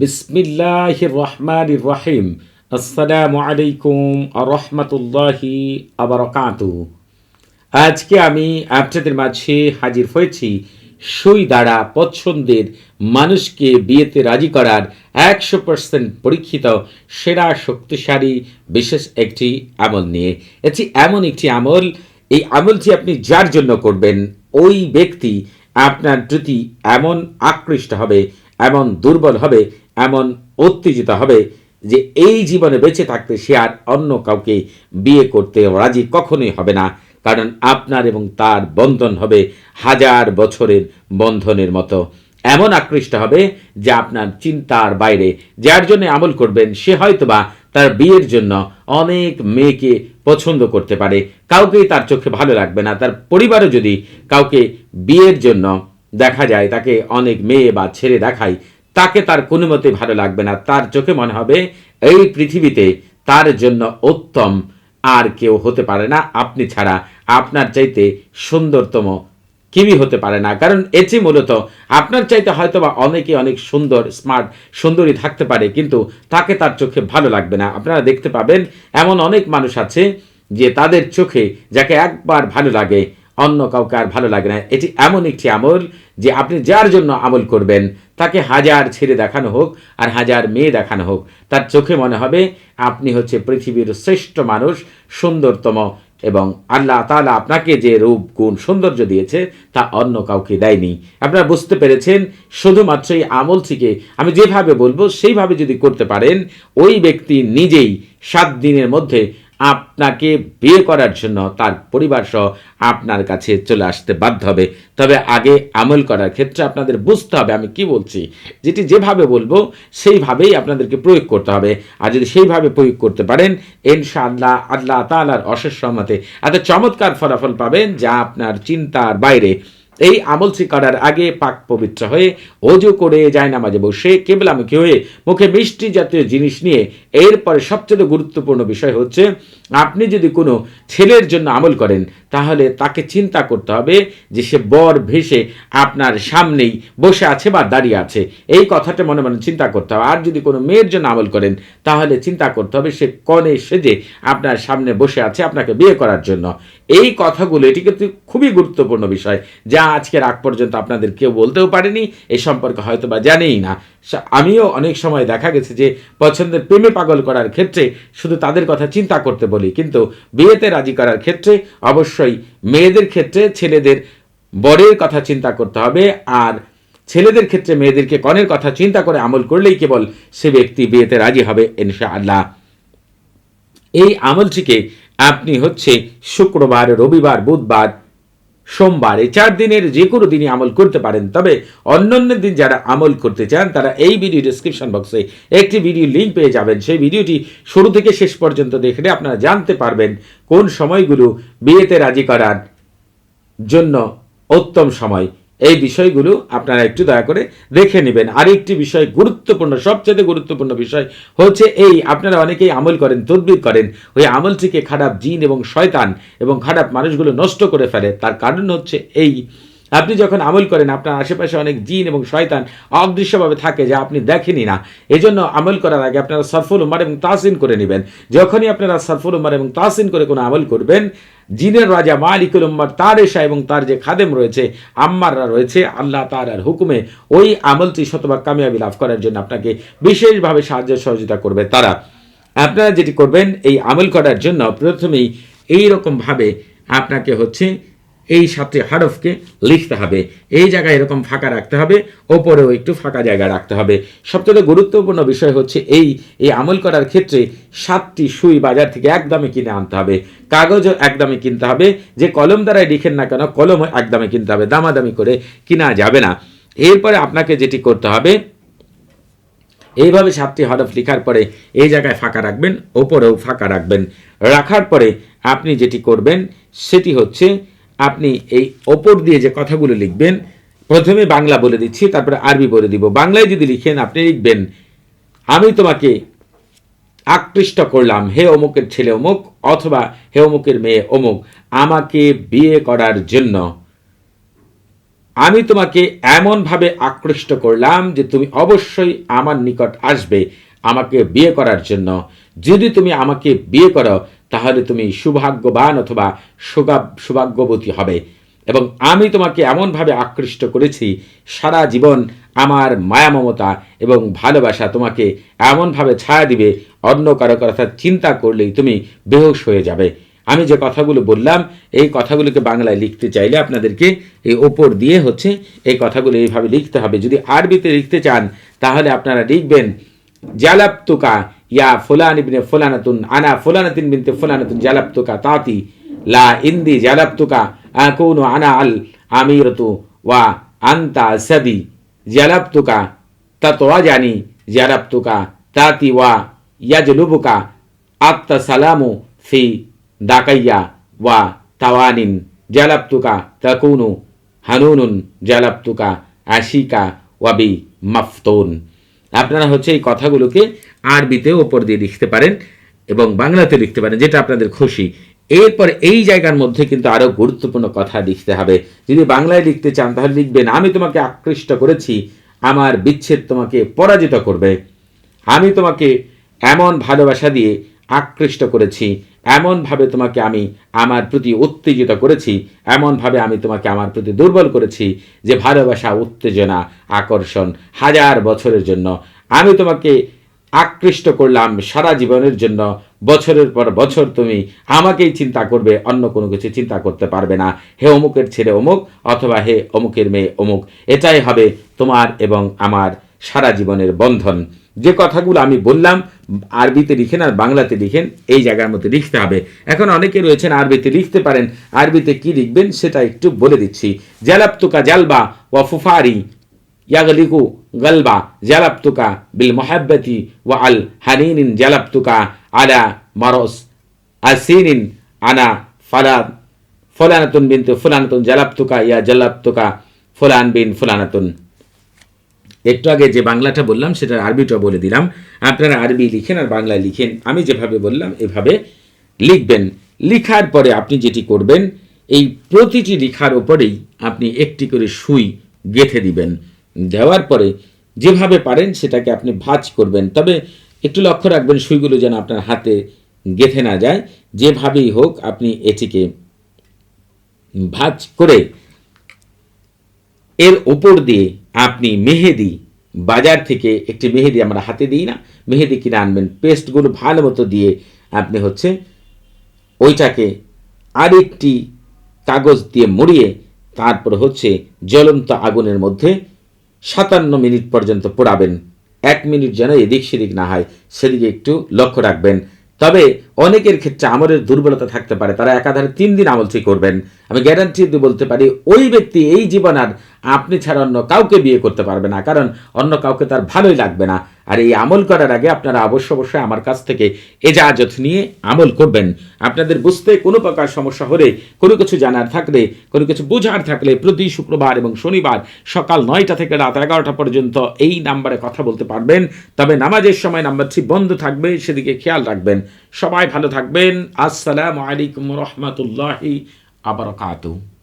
বিসমিল্লাহির রহমানির রহিম। আসসালামু আলাইকুম রহমতুল্লাহি আবরাকাতুহু। আজকে আমি আপনাদের মাঝে হাজির হয়েছি সুই দ্বারা পছন্দের মানুষকে বিয়েতে রাজি করার 100% পরীক্ষিত সেরা শক্তিশালী বিশেষ একটি আমল নিয়ে। এটি এমন একটি আমল, এই আমলটি আপনি যার জন্য করবেন ওই ব্যক্তি আপনার প্রতি এমন আকৃষ্ট হবে, এমন দুর্বল হবে, এমন উত্তেজিত হবে যে এই জীবনে বেঁচে থাকতে সে আর অন্য কাউকে বিয়ে করতে রাজি কখনোই হবে না। কারণ আপনার এবং তার বন্ধন হবে হাজার বছরের বন্ধনের মতো। এমন আকৃষ্ট হবে যে আপনার চিন্তার বাইরে। যার জন্য আমল করবেন সে হয়তোবা তার বিয়ের জন্য অনেক মেয়েকে পছন্দ করতে পারে, কাউকেই তার চোখে ভালো লাগবে না। তার পরিবারও যদি কাউকে বিয়ের জন্য দেখা যায়, তাকে অনেক মেয়ে বা ছেলে দেখায়, তাকে তার কোনো মতে ভালো লাগবে না। তার চোখে মনে হবে এই পৃথিবীতে তার জন্য উত্তম আর কেউ হতে পারে না আপনি ছাড়া। আপনার চাইতে সুন্দরতম কেউই হতে পারে না। কারণ এটি মূলত আপনার চাইতে হয়তোবা অনেকে অনেক সুন্দর, স্মার্ট, সুন্দরী থাকতে পারে, কিন্তু তাকে তার চোখে ভালো লাগবে না। আপনারা দেখতে পাবেন এমন অনেক মানুষ আছে যে তাদের চোখে যাকে একবার ভালো লাগে অন্য কাউকে আর ভালো লাগে না। এটি এমন একটি আমল যে আপনি যার জন্য আমল করবেন তাকে হাজার ছেলে দেখানো হোক আর হাজার মেয়ে দেখানো হোক, তার চোখে মনে হবে আপনি হচ্ছে পৃথিবীর শ্রেষ্ঠ মানুষ, সুন্দরতম, এবং আল্লাহ তাআলা আপনাকে যে রূপ, গুণ, সৌন্দর্য দিয়েছে তা অন্য কাউকে দেয়নি। আপনারা বুঝতে পেরেছেন? শুধুমাত্র এই আমলটিকে আমি যেভাবে বলবো সেইভাবে যদি করতে পারেন, ওই ব্যক্তি নিজেই 7 দিনের মধ্যে আপনাকে বিয়ে করার জন্য তার পরিবার সহ আপনার কাছে চলে আসতে বাধ্য হবে। তবে আগে আমল করার ক্ষেত্রে আপনাদের বুঝতে হবে আমি কি বলছি। যেটি যেভাবে বলবো সেইভাবেই আপনাদেরকে প্রয়োগ করতে হবে। আর যদি সেইভাবে প্রয়োগ করতে পারেন, ইনশাআল্লাহ আল্লাহ তাআলার অশেষ রহমতে এত চমৎকার ফলাফল পাবেন যা আপনার চিন্তার বাইরে। এই আমলটি করার আগে পাক পবিত্র হয়ে ওযু করে জায়নামাজে বসে কিবলামুখী হয়ে মুখে মিষ্টি জাতীয় জিনিস নিয়ে, এরপরে সবচেয়ে গুরুত্বপূর্ণ বিষয় হচ্ছে আপনি যদি কোনো ছেলের জন্য আমল করেন তাহলে তাকে চিন্তা করতে হবে যে সে বর ভেসে আপনার সামনেই বসে আছে বা দাঁড়িয়ে আছে। এই কথাটা মনে মনে চিন্তা করতে হবে। আর যদি কোনো মেয়ের জন্য আমল করেন তাহলে চিন্তা করতে হবে সে কনে সেজে আপনার সামনে বসে আছে আপনাকে বিয়ে করার জন্য। এই কথাগুলো, এটি কিন্তু খুবই গুরুত্বপূর্ণ বিষয় যা আজকের আগ পর্যন্ত আপনাদের কেউ বলতেও পারেনি, এই সম্পর্কে হয়তো বা জানেই না। আমিও অনেক সময় দেখা গেছে যে পছন্দের প্রেমে পাগল করার ক্ষেত্রে শুধু তাদের কথা চিন্তা করতে বলি, কিন্তু বিয়েতে রাজি করার ক্ষেত্রে অবশ্যই মেয়েদের ক্ষেত্রে ছেলেদের বরের কথা চিন্তা করতে হবে, আর ছেলেদের ক্ষেত্রে মেয়েদেরকে কনের কথা চিন্তা করে আমল করলেই কেবল সে ব্যক্তি বিয়েতে রাজি হবে ইনশাআল্লাহ। এই আমলটিকে আপনি হচ্ছে শুক্রবার, রবিবার, বুধবার, সোমবার, এই 4 দিনের যে কোনো দিনই আমল করতে পারেন। তবে অন্যান্য দিন যারা আমল করতে চান তারা এই ভিডিও ডিসক্রিপশন বক্সে একটি ভিডিও লিঙ্ক পেয়ে যাবেন। সেই ভিডিওটি শুরু থেকে শেষ পর্যন্ত দেখলে আপনারা জানতে পারবেন কোন সময়গুলো বিয়েতে রাজি করার জন্য উত্তম সময়। এই বিষয়গুলো আপনারা একটু দয়া করে দেখে নেবেন। আরেকটি বিষয় গুরুত্বপূর্ণ, সবচেয়ে গুরুত্বপূর্ণ বিষয় হচ্ছে এই, আপনারা অনেকেই আমল করেন, তদবির করেন, ওই আমলটিকে খারাপ জিন এবং শয়তান এবং খারাপ মানুষগুলো নষ্ট করে ফেলে। তার কারণ হচ্ছে এই, আপনি যখন আমল করেন আপনার আশেপাশে অনেক জিন এবং শয়তান অদৃশ্যভাবে থাকে যা আপনি দেখেনি না। এজন্য আমল করার আগে আপনারা সরফুল উমার এবং তাহসিন করে নেবেন। যখনই আপনারা সরফুল উমার এবং তাহসিন করে কোনো আমল করবেন, জিনের রাজা মালিকুল উম্মার তার এশা এবং তার যে খাদেম রয়েছে, আম্মাররা রয়েছে, আল্লাহ তাআলার হুকুমে ওই আমলটি শতভাগ কামিয়াবি লাভ করার জন্য আপনাকে বিশেষভাবে সাহায্য সহযোগিতা করবে তারা। আপনারা যেটি করবেন এই আমল করার জন্য প্রথমেই এইরকমভাবে আপনাকে হচ্ছে এই 7টি হরফকে লিখতে হবে। এই জায়গায় এরকম ফাঁকা রাখতে হবে, ওপরেও একটু ফাঁকা জায়গা রাখতে হবে। সবচেয়ে গুরুত্বপূর্ণ বিষয় হচ্ছে এই আমল করার ক্ষেত্রে 7টি সুই বাজার থেকে একদমই কিনে আনতে হবে। কাগজও একদমই কিনতে হবে, যে কলম দ্বারাই লিখেন না কেন কলমও একদমই কিনতে হবে, দামাদামি করে কিনা যাবে না। এরপরে আপনাকে যেটি করতে হবে, এইভাবে 7টি হরফ লেখার পরে এই জায়গায় ফাঁকা রাখবেন, ওপরেও ফাঁকা রাখবেন। রাখার পরে আপনি যেটি করবেন সেটি হচ্ছে আপনি এই ওপর দিয়ে যে কথাগুলো লিখবেন, প্রথমে বাংলা বলে দিচ্ছি, তারপরে আরবি বলে দিব। বাংলায় যদি লিখেন আপনি লিখবেন, আমি তোমাকে আকৃষ্ট করলাম হে অমুকের ছেলে অমুক, অথবা হে অমুকের মেয়ে অমুক, আমাকে বিয়ে করার জন্য আমি তোমাকে এমনভাবে আকৃষ্ট করলাম যে তুমি অবশ্যই আমার নিকট আসবে আমাকে বিয়ে করার জন্য। যদি তুমি আমাকে বিয়ে করো তাহলে তুমি সৌভাগ্যবান অথবা সৌভাগ্যবতী হবে। এবং আমি তোমাকে এমনভাবে আকৃষ্ট করেছি, সারা জীবন আমার মায়া মমতা এবং ভালোবাসা তোমাকে এমনভাবে ছায়া দিবে, অন্য কারো কথা চিন্তা করলেই তুমি বেহুশ হয়ে যাবে। আমি যে কথাগুলো বললাম এই কথাগুলোকে বাংলায় লিখতে চাইলে আপনাদেরকে এই ওপর দিয়ে হচ্ছে এই কথাগুলো এইভাবে লিখতে হবে। যদি আরবিতে লিখতে চান তাহলে আপনারা লিখবেন জালাবতুকা ইয়া ফুলান ইবনে ফুলানাতুন আনা ফুলানাতিন বিনতে ফুলানাতুন জালাবতুকা তাতি লা ইন্দি জালাবতুকা আকুনু আনা আল আমিরতু ওয়া আনতা সাবি জালাবতুকা তাতওয়াজানি জালাবতুকা তাতি ওয়া ইয়াজলুবুকা আত্তা সালামু ফি দাকাইয়া ওয়া তাওয়ানিন জালাবতুকা তাকুনু হানুনুন জালাবতুকা আশিকা ওয়াবি মাফতুন। আপনারা হচ্ছে এই কথাগুলোকে আরবিতে ওপর দিয়ে লিখতে পারেন এবং বাংলাতে লিখতে পারেন, যেটা আপনাদের খুশি। এরপর এই জায়গার মধ্যে কিন্তু আরও গুরুত্বপূর্ণ কথা লিখতে হবে। যদি বাংলায় লিখতে চান তাহলে লিখবেন আমি তোমাকে আকৃষ্ট করেছি, আমার বিচ্ছেদ তোমাকে পরাজিত করবে। আমি তোমাকে এমন ভালোবাসা দিয়ে আকৃষ্ট করেছি, এমনভাবে তোমাকে আমি আমার প্রতি উত্তেজিত করেছি, এমনভাবে আমি তোমাকে আমার প্রতি দুর্বল করেছি যে ভালোবাসা, উত্তেজনা, আকর্ষণ হাজার বছরের জন্য। আমি তোমাকে আকৃষ্ট করলাম সারা জীবনের জন্য। বছরের পর বছর তুমি আমাকেই চিন্তা করবে, অন্য কোনো কিছু চিন্তা করতে পারবে না। হে অমুকের ছেলে অমুক অথবা হে অমুকের মেয়ে অমুক, এটাই হবে তোমার এবং আমার সারা জীবনের বন্ধন। যে কথাগুলো আমি বললাম আরবিতে লিখেন আর বাংলাতে লিখেন, এই জায়গার মধ্যে লিখতে হবে। এখন অনেকে রয়েছেন আরবিতে লিখতে পারেন, আরবিতে কি লিখবেন সেটা একটু বলে দিচ্ছি। জালাবতুকা জালবা ওয়া ফুফারি ইয়াগলিকু গলবা জালাবতুকা বিল মুহাব্বতি ওয়া আল হানিনিন জালাবতুকা আলা মারস আসিনিন আনা ফুলানাতুন বিনতু ফুলানাতুন জালাবতুকা ইয়া জালাবতুকা ফুলান বিন ফুলানাতুন। একটু আগে যে বাংলাটা বললাম সেটার আরবিটা বলে দিলাম। আপনারা আরবি লিখেন আর বাংলায় লিখেন, আমি যেভাবে বললাম এভাবে লিখবেন। লিখার পরে আপনি যেটি করবেন, এই প্রতিটি লেখার ওপরেই আপনি একটি করে সুই গেঁথে দিবেন। দেওয়ার পরে যেভাবে পারেন সেটাকে আপনি ভাঁজ করবেন, তবে একটু লক্ষ্য রাখবেন সুইগুলো যেন আপনার হাতে গেঁথে না যায়। যেভাবেই হোক আপনি এটিকে ভাঁজ করে এর ওপর দিয়ে আপনি মেহেদি, বাজার থেকে একটি মেহেদি আমরা হাতে দিই না, মেহেদি কিনে আনবেন, পেস্টগুলো ভালো মতো দিয়ে আপনি হচ্ছে ওইটাকে আরেকটি কাগজ দিয়ে মুড়িয়ে তারপর হচ্ছে জ্বলন্ত আগুনের মধ্যে 57 মিনিট পর্যন্ত পোড়াবেন। 1 মিনিট যেন এদিক সেদিক না হয় সেদিকে একটু লক্ষ্য রাখবেন। তবে অনেকের ক্ষেত্রে আমলের দুর্বলতা থাকতে পারে, তারা একাধারে 3 দিন আমল ঠিক করবেন। আমি গ্যারান্টি দিয়ে বলতে পারি ওই ব্যক্তি এই জীবন আর আপনি ছাড়া অন্য কাউকে বিয়ে করতে পারবে না, কারণ অন্য কাউকে তার ভালোই লাগবে না। আর এই আমল করার আগে আপনারা অবশ্যই আমার কাছ থেকে এজাজত নিয়ে আমল করবেন। আপনাদের বুঝতে কোনো প্রকার সমস্যা হলে, কোনো কিছু জানার থাকলে, কোনো কিছু বোঝার থাকলে প্রতি শুক্রবার এবং শনিবার সকাল 9টা থেকে রাত 11টা পর্যন্ত এই নাম্বারে কথা বলতে পারবেন। তবে নামাজের সময় নাম্বারটি বন্ধ থাকবে, সেদিকে খেয়াল রাখবেন। সবাই ভালো থাকবেন। আসসালামু আলাইকুম রহমতুল্লাহি আবরাকাতুহু।